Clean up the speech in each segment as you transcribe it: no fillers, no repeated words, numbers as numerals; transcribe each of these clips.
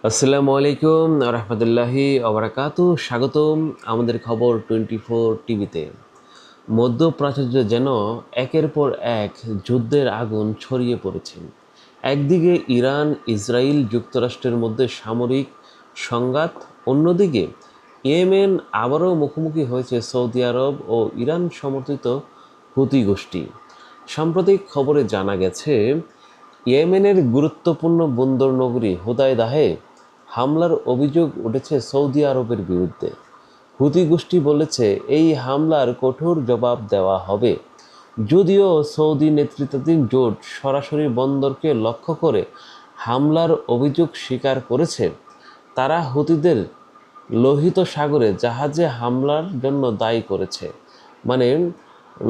আসসালামু আলাইকুম রহমতুল্লাহি ওবরাকাতু। স্বাগতম আমাদের খবর 24 টিভিতে। মধ্যপ্রাচ্যে যেন একের পর এক যুদ্ধের আগুন ছড়িয়ে পড়েছে। একদিকে ইরান ইসরায়েল যুক্তরাষ্ট্রের মধ্যে সামরিক সংঘাত, অন্যদিকে ইয়েমেন আবারও মুখোমুখি হয়েছে সৌদি আরব ও ইরান সমর্থিত হুতি গোষ্ঠী। সাম্প্রতিক খবরে জানা গেছে, ইয়েমেনের গুরুত্বপূর্ণ বন্দর নগরী হুদায়দাহে হামলার অভিযোগ উঠেছে সৌদি আরবের বিরুদ্ধে। হুতি গোষ্ঠী বলেছে এই হামলার কঠোর জবাব দেওয়া হবে। যদিও সৌদি নেতৃত্বাধীন জোট সরাসরি বন্দরকে লক্ষ্য করে হামলার অভিযোগ স্বীকার করেছে, তারা হুতিদের লোহিত সাগরে জাহাজে হামলার জন্য দায়ী করেছে। মানে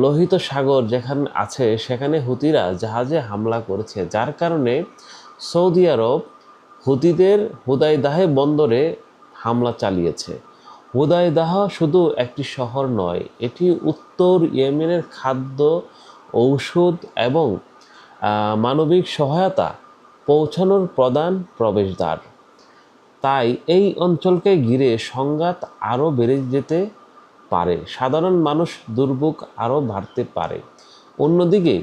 লোহিত সাগর যেখানে আছে সেখানে হুতিরা জাহাজে হামলা করেছে, যার কারণে সৌদি আরব হুতিদের হুদায়দাহে বন্দরে হামলা চালিয়েছে। হুদায়দাহ শুধু একটি শহর নয়, এটি উত্তর ইয়েমেনের খাদ্য, ঔষধ এবং মানবিক সহায়তা পৌঁছানোর প্রধান প্রবেশদ্বার। তাই এই অঞ্চলকে ঘিরে সংঘাত আরও বেড়ে যেতে পারে, সাধারণ মানুষ দুর্ভোগ আরও বাড়তে পারে। অন্যদিকে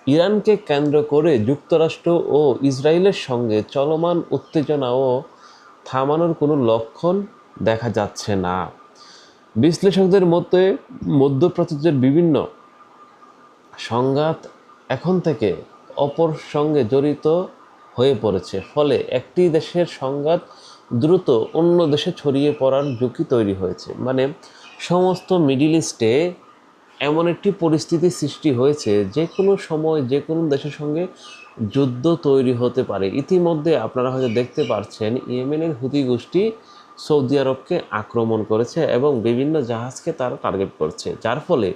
ইরানকে কেন্দ্র করে যুক্তরাষ্ট্র ও ইসরায়েলের সঙ্গে চলমান উত্তেজনাও থামানোর কোনো লক্ষণ দেখা যাচ্ছে না। বিশ্লেষকদের মতে মধ্যপ্রাচ্যের বিভিন্ন সংঘাত এখন থেকে অপর সঙ্গে জড়িত হয়ে পড়েছে, ফলে একটি দেশের সংঘাত দ্রুত অন্য দেশে ছড়িয়ে পড়ার ঝুঁকি তৈরি হয়েছে। মানে সমস্ত মিডিল ইস্টে এমন একটি পরিস্থিতি সৃষ্টি হয়েছে, যে কোনো সময় যে কোনো দেশের সঙ্গে যুদ্ধ তৈরি হতে পারে। ইতিমধ্যে আপনারা হয়তো দেখতে পাচ্ছেন, ইয়েমেনের হুতি গোষ্ঠী সৌদি আরবকে আক্রমণ করেছে এবং বিভিন্ন জাহাজকে তারা টার্গেট করছে, যার ফলে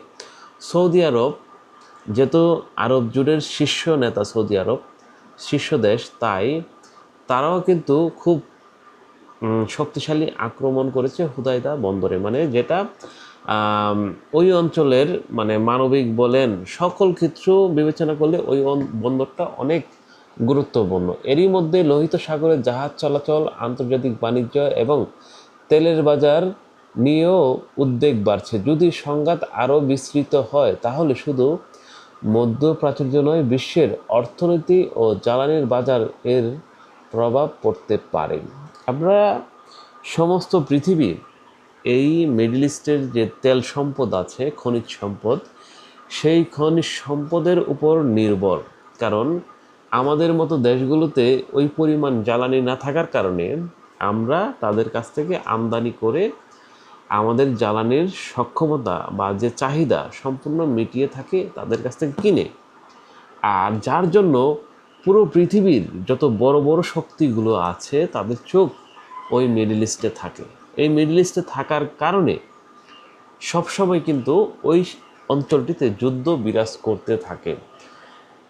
সৌদি আরব, যেহেতু আরব জোটের শীর্ষ নেতা সৌদি আরব, শীর্ষ দেশ, তাই তারাও কিন্তু খুব শক্তিশালী আক্রমণ করেছে হুদায়দা বন্দরে। মানে যেটা ওই অঞ্চলের মানে মানবিক বলেন সকল ক্ষেত্র বিবেচনা করলে ওই বন্দরটা অনেক গুরুত্বপূর্ণ। এরই মধ্যে লোহিত সাগরের জাহাজ চলাচল, আন্তর্জাতিক বাণিজ্য এবং তেলের বাজার নিয়েও উদ্বেগ বাড়ছে। যদি সংঘাত আরও বিস্তৃত হয় তাহলে শুধু মধ্যপ্রাচ্য নয়, বিশ্বের অর্থনীতি ও জ্বালানির বাজার এর প্রভাব পড়তে পারে। আমরা সমস্ত পৃথিবীর এই মিডল ইস্টের যে তেল সম্পদ আছে, খনিজ সম্পদ, সেই খনিজ সম্পদের উপর নির্ভর। কারণ আমাদের মতো দেশগুলোতে ওই পরিমাণ জ্বালানি না থাকার কারণে আমরা তাদের কাছ থেকে আমদানি করে আমাদের জ্বালানির সক্ষমতা বা যে চাহিদা সম্পূর্ণ মিটিয়ে থাকে তাদের কাছ থেকে কিনে। আর যার জন্য পুরো পৃথিবীর যত বড় বড় শক্তিগুলো আছে তাদের চোখ ওই মিডল ইস্টে থাকে। এই মিডল ইস্টে থাকার কারণে সবসময় কিন্তু ওই অঞ্চলটিতে যুদ্ধ বিরাজ করতে থাকে।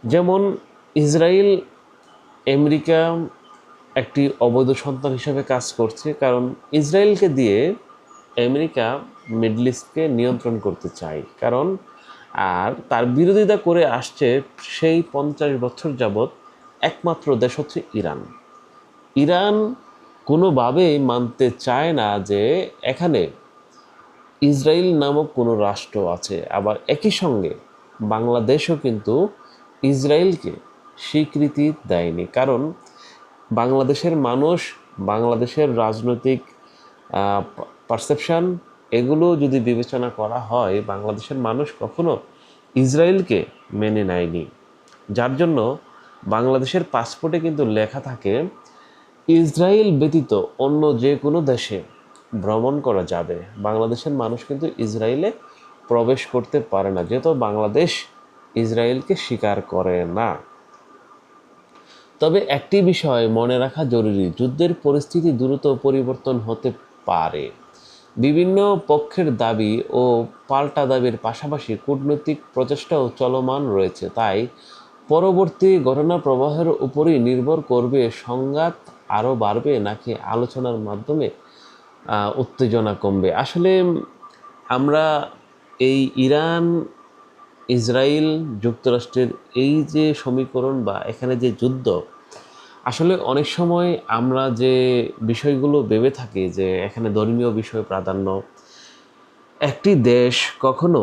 যেমন ইসরায়েল, আমেরিকা একটি অবৈধ সন্তান হিসাবে কাজ করছে, কারণ ইসরায়েলকে দিয়ে আমেরিকা মিডল ইস্টকে নিয়ন্ত্রণ করতে চায়। কারণ আর তার বিরোধিতা করে আসছে সেই 50 বছর যাবৎ একমাত্র দেশ হচ্ছে ইরান। ইরান কোনোভাবেই মানতে চায় না যে এখানে ইসরায়েল নামক কোনো রাষ্ট্র আছে। আবার একই সঙ্গে বাংলাদেশও কিন্তু ইসরায়েলকে স্বীকৃতি দেয়নি। কারণ বাংলাদেশের মানুষ, বাংলাদেশের রাজনৈতিক পারসেপশন, এগুলো যদি বিবেচনা করা হয়, বাংলাদেশের মানুষ কখনো ইসরায়েলকে মেনে নেয়নি। যার জন্য বাংলাদেশের পাসপোর্টে কিন্তু লেখা থাকে ইসরায়েল ব্যতীত অন্য যে কোনো দেশে ভ্রমণ করা যাবে। বাংলাদেশের মানুষ কিন্তু ইসরায়েলে প্রবেশ করতে পারে না, যেহেতু বাংলাদেশ ইসরায়েলকে স্বীকার করে না। তবে একটি বিষয় মনে রাখা জরুরি, যুদ্ধের পরিস্থিতি দ্রুত পরিবর্তন হতে পারে। বিভিন্ন পক্ষের দাবি ও পাল্টা দাবির পাশাপাশি কূটনৈতিক প্রচেষ্টাও চলমান রয়েছে। তাই পরবর্তী ঘটনা প্রবাহের উপরই নির্ভর করবে সংঘাত আরও বাড়বে নাকি আলোচনার মাধ্যমে উত্তেজনা কমবে। আসলে আমরা এই ইরান, ইসরায়েল, যুক্তরাষ্ট্রের এই যে সমীকরণ বা এখানে যে যুদ্ধ, আসলে অনেক সময় আমরা যে বিষয়গুলো ভেবে থাকি যে এখানে ধর্মীয় বিষয় প্রাধান্য, একটি দেশ কখনো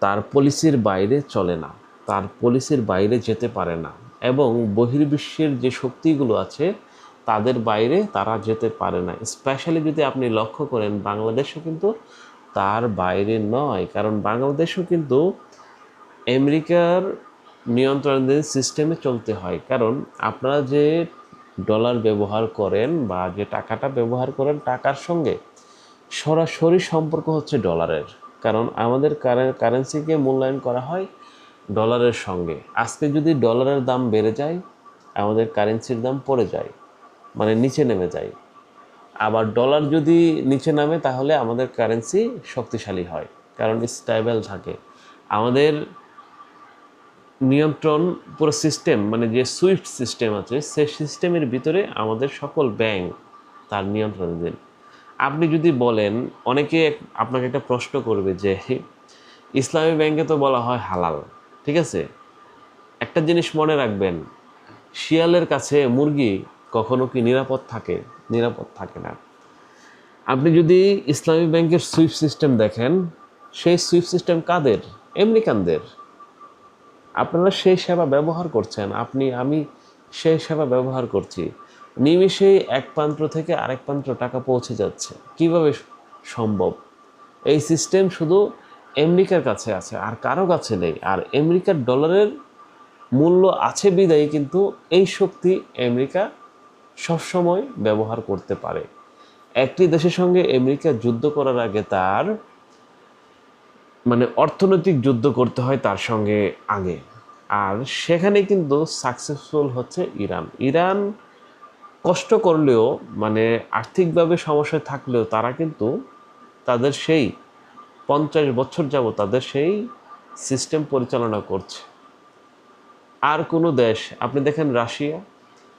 তার পলিসির বাইরে চলে না, তার পলিসির বাইরে যেতে পারে না, এবং বহির্বিশ্বের যে শক্তিগুলো আছে তাদের বাইরে তারা যেতে পারে না। স্পেশালি যদি আপনি লক্ষ্য করেন, বাংলাদেশও কিন্তু তার বাইরে নয়, কারণ বাংলাদেশও কিন্তু আমেরিকার নিয়ন্ত্রণাধীন সিস্টেমে চলতে হয়। কারণ আপনারা যে ডলার ব্যবহার করেন বা যে টাকাটা ব্যবহার করেন, টাকার সঙ্গে সরাসরি সম্পর্ক হচ্ছে ডলারের। কারণ আমাদের কারেন্সিকে মূল্যায়ন করা হয় ডলারের সঙ্গে। আজকে যদি ডলারের দাম বেড়ে যায়, আমাদের কারেন্সির দাম পড়ে যায়, মানে নিচে নেমে যায়। আবার ডলার যদি নিচে নামে, তাহলে আমাদের কারেন্সি শক্তিশালী হয়, কারণ স্টেবল থাকে। আমাদের নিয়ন্ত্রণ পুরো সিস্টেম, মানে যে সুইফট সিস্টেম আছে, সেই সিস্টেমের ভিতরে আমাদের সকল ব্যাংক তার নিয়ন্ত্রণাধীন। আপনি যদি বলেন, অনেকে আপনাকে একটা প্রশ্ন করবে যে ইসলামী ব্যাংকে তো বলা হয় হালাল, ঠিক আছে। একটা জিনিস মনে রাখবেন, শিয়ালের কাছে মুরগি কখনো কি নিরাপদ থাকে? নিরাপদ থাকে না। আপনি যদি ইসলামী ব্যাংকের সুইফট সিস্টেম দেখেন, সেই সুইফট সিস্টেম কাদের? আমেরিকানদের। আপনারা সেই সেবা ব্যবহার করছেন, আমি সেই সেবা ব্যবহার করছি। নিমিষেই এক প্রান্ত থেকে আরেক প্রান্ত টাকা পৌঁছে যাচ্ছে। কিভাবে সম্ভব? এই সিস্টেম শুধু আমেরিকার কাছে আছে, আর কারো কাছে নেই। আর আমেরিকার ডলারের মূল্য আছে বিদায়ী কিন্তু এই শক্তি আমেরিকা সবসময় ব্যবহার করতে পারে। একটি দেশের সঙ্গে আমেরিকা যুদ্ধ করার আগে তার মানে অর্থনৈতিক যুদ্ধ করতে হয় তার সঙ্গে আগে। আর সেখানে কিন্তু সাকসেসফুল হচ্ছে ইরান। ইরান কষ্ট করলেও, মানে আর্থিকভাবে সমস্যায় থাকলেও, তারা কিন্তু তাদের সেই 50 বছর যাবত তাদের সেই সিস্টেম পরিচালনা করছে। আর কোনো দেশ আপনি দেখেন, রাশিয়া,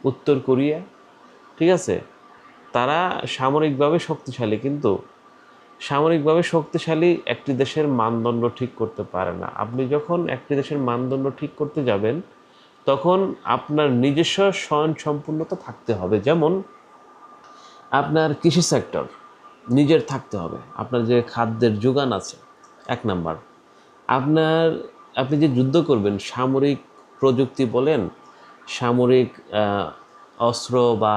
উত্তর কোরিয়া, ঠিক আছে, তারা সামরিকভাবে শক্তিশালী, কিন্তু সামরিকভাবে শক্তিশালী একটি দেশের মানদণ্ড ঠিক করতে পারে না। আপনি যখন একটি দেশের মানদণ্ড ঠিক করতে যাবেন, তখন আপনার নিজস্ব স্বয়ংসম্পূর্ণতা থাকতে হবে। যেমন আপনার কৃষি সেক্টর নিজের থাকতে হবে, আপনার যে খাদ্যের যোগান আছে, এক নাম্বার। আপনার আপনি যে যুদ্ধ করবেন, সামরিক প্রযুক্তি বলেন, সামরিক অস্ত্র বা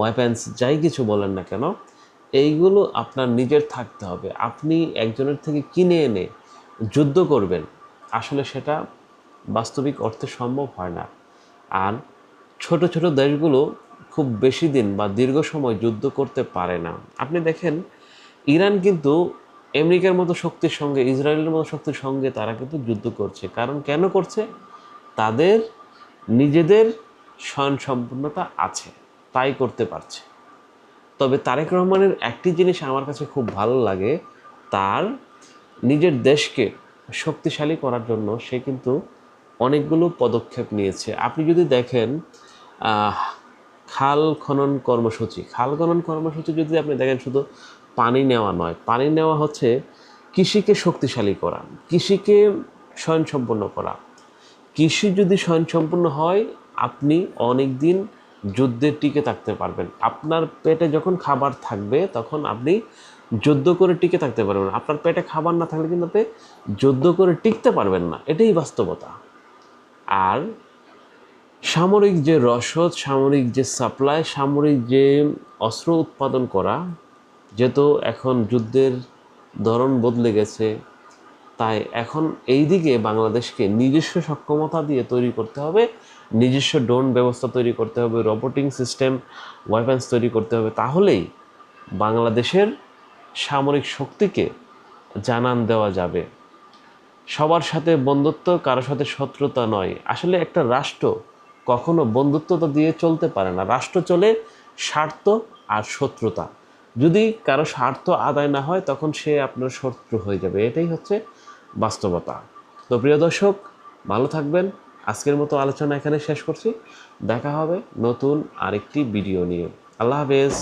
ওয়েপেন্স, যাই কিছু বলেন না কেন, এইগুলো আপনার নিজের থাকতে হবে। আপনি একজনের থেকে কিনে এনে যুদ্ধ করবেন, আসলে সেটা বাস্তবিক অর্থে সম্ভব হয় না। আর ছোট ছোট দেশগুলো খুব বেশি দিন বা দীর্ঘ সময় যুদ্ধ করতে পারে না। আপনি দেখেন, ইরান কিন্তু আমেরিকার মতো শক্তির সঙ্গে, ইসরায়েলের মতো শক্তির সঙ্গে তারা কিন্তু যুদ্ধ করছে। কারণ কেন করছে? তাদের নিজেদের স্বয়ংসম্পূর্ণতা আছে, তাই করতে পারছে। তবে তারেক রহমানের একটি জিনিস আমার কাছে খুব ভালো লাগে, তার নিজের দেশকে শক্তিশালী করার জন্য সে কিন্তু অনেকগুলো পদক্ষেপ নিয়েছে। আপনি যদি দেখেন, খাল খনন কর্মসূচি যদি আপনি দেখেন, শুধু পানি নেওয়া নয়, পানি নেওয়া হচ্ছে কৃষিকে শক্তিশালী করা, কৃষিকে স্বয়ংসম্পূর্ণ করা। কৃষি যদি স্বয়ংসম্পূর্ণ হয়, আপনি অনেক দিন যুদ্ধে টিকে থাকতে পারবেন। আপনার পেটে যখন খাবার থাকবে, তখন আপনি যুদ্ধ করে টিকে থাকতে পারবেন। আপনার পেটে খাবার না থাকলে কিন্তু আপনি যুদ্ধ করে টিকতে পারবেন না, এটাই বাস্তবতা। আর সামরিক যে রসদ, সামরিক যে সাপ্লাই, সামরিক যে অস্ত্র উৎপাদন করা, যেহেতু এখন যুদ্ধের ধরন বদলে গেছে, তাই এখন এই দিকে বাংলাদেশকে নিজস্ব সক্ষমতা দিয়ে তৈরি করতে হবে, নিজস্ব ড্রোন ব্যবস্থা তৈরি করতে হবে, রোবোটিং সিস্টেম, ওয়েপন্স তৈরি করতে হবে। তাহলেই বাংলাদেশের সামরিক শক্তিকে জানান দেওয়া যাবে। সবার সাথে বন্ধুত্ব, কারোর সাথে শত্রুতা নয়। আসলে একটা রাষ্ট্র কখনো বন্ধুত্বতা দিয়ে চলতে পারে না। রাষ্ট্র চলে স্বার্থ আর শত্রুতা। যদি কারো স্বার্থ আদায় না হয়, তখন সে আপনার শত্রু হয়ে যাবে। এটাই হচ্ছে বাস্তবতা। তো প্রিয় দর্শক, ভালো থাকবেন। আজকের মতো আলোচনা এখানে শেষ করছি। দেখা হবে নতুন আরেকটি ভিডিও নিয়ে। আল্লাহ হাফেজ।